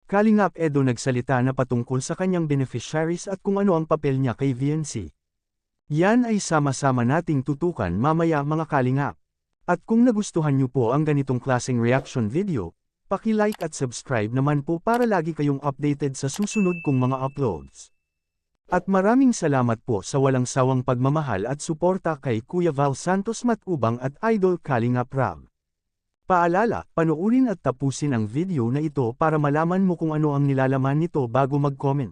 Kalingap Edo nagsalita na patungkol sa kanyang beneficiaries at kung ano ang papel niya kay VNC. Yan ay sama-sama nating tutukan mamaya mga kalingap. At kung nagustuhan niyo po ang ganitong klaseng reaction video, paki-like at subscribe naman po para lagi kayong updated sa susunod kong mga uploads. At maraming salamat po sa walang sawang pagmamahal at suporta kay Kuya Val Santos Matubang at Idol Kalingap Rab. Paalala, panoorin at tapusin ang video na ito para malaman mo kung ano ang nilalaman nito bago mag-comment.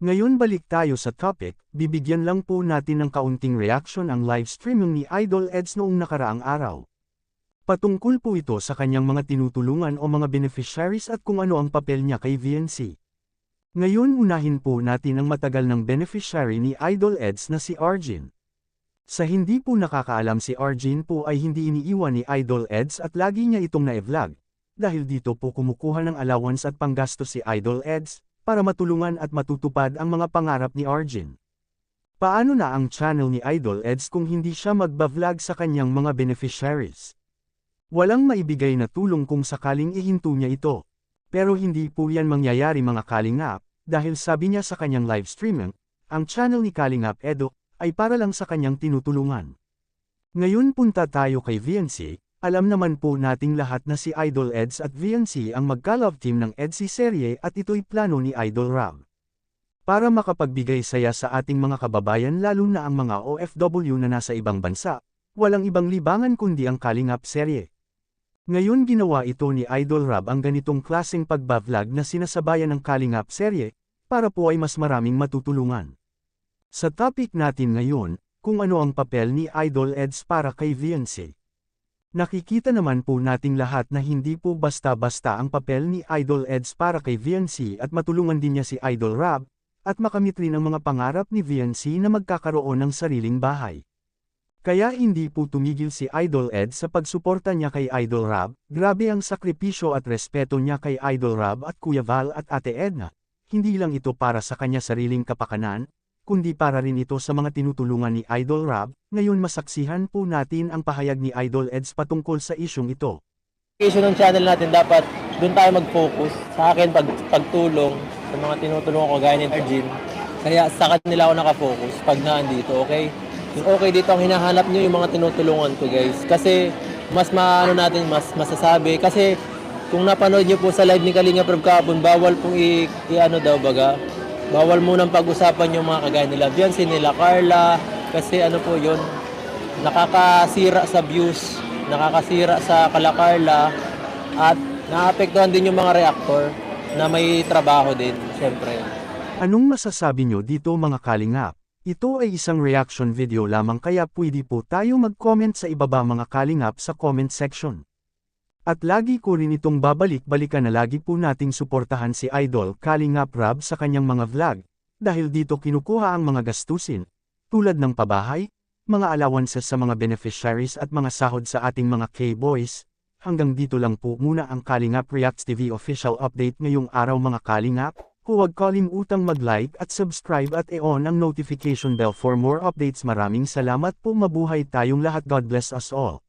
Ngayon balik tayo sa topic, bibigyan lang po natin ng kaunting reaction ang live streaming ni Idol Eds noong nakaraang araw. Patungkol po ito sa kanyang mga tinutulungan o mga beneficiaries at kung ano ang papel niya kay VNC. Ngayon unahin po natin ang matagal ng beneficiary ni Idol Eds na si Arjin. Sa hindi po nakakaalam si Arjin po ay hindi iniiwan ni Idol Eds at lagi niya itong na-vlog, dahil dito po kumukuha ng allowance at panggastos si Idol Eds, para matulungan at matutupad ang mga pangarap ni Arjin. Paano na ang channel ni Idol Eds kung hindi siya magba-vlog sa kanyang mga beneficiaries? Walang maibigay na tulong kung sakaling ihinto niya ito. Pero hindi po yan mangyayari mga kalingap, dahil sabi niya sa kanyang live streaming, ang channel ni Kalingap Edo, ay para lang sa kanyang tinutulungan. Ngayon punta tayo kay VNC, alam naman po nating lahat na si Idol Eds at VNC ang magka-love team ng EDSI serye at ito'y plano ni Idol Rab. Para makapagbigay saya sa ating mga kababayan lalo na ang mga OFW na nasa ibang bansa, walang ibang libangan kundi ang Kalingap serye. Ngayon ginawa ito ni Idol Rab ang ganitong klaseng pagba-vlog na sinasabayan ng Kalingap serye, para po ay mas maraming matutulungan. Sa topic natin ngayon, kung ano ang papel ni Idol Eds para kay VNC. Nakikita naman po nating lahat na hindi po basta-basta ang papel ni Idol Eds para kay VNC at matulungan din niya si Idol Rab, at makamit rin ang mga pangarap ni VNC na magkakaroon ng sariling bahay. Kaya hindi po tumigil si Idol Eds sa pagsuporta niya kay Idol Rab, grabe ang sakripisyo at respeto niya kay Idol Rab at Kuya Val at Ate Edna. Hindi lang ito para sa kanya sariling kapakanan, kundi para rin ito sa mga tinutulungan ni Idol Rab. Ngayon masaksihan po natin ang pahayag ni Idol Eds patungkol sa isyong ito. Issue ng channel natin dapat doon tayo mag-focus. Sa akin pagtulong sa mga tinutulungan ko gaya ni Arjin. Kaya sa kanila ako nakafocus pag naandito, okay? Yung okay dito ang hinahanap nyo yung mga tinutulungan ko guys. Kasi mas maano natin, mas masasabi. Kasi kung napanood nyo po sa live ni Kalingap Rab kahapon, bawal pong i-ano daw baga. Bawal munang pag-usapan yung mga kagaya nila Biancy, nila Carla. Kasi ano po yun, nakakasira sa views, nakakasira sa kala Carla. At naapektuhan din yung mga reactor na may trabaho din, syempre. Anong masasabi nyo dito mga kalingap? Ito ay isang reaction video lamang kaya pwede po tayo mag-comment sa ibaba mga kalingap sa comment section. At lagi ko rin itong babalik-balikan na lagi po nating suportahan si Idol Kalingap Rab sa kanyang mga vlog, dahil dito kinukuha ang mga gastusin, tulad ng pabahay, mga allowances sa mga beneficiaries at mga sahod sa ating mga K-boys. Hanggang dito lang po muna ang Kalingap Reacts TV official update ngayong araw mga kalingap. Huwag kalimutang mag-like at subscribe at i-on ang notification bell for more updates. Maraming salamat po, mabuhay tayong lahat. God bless us all.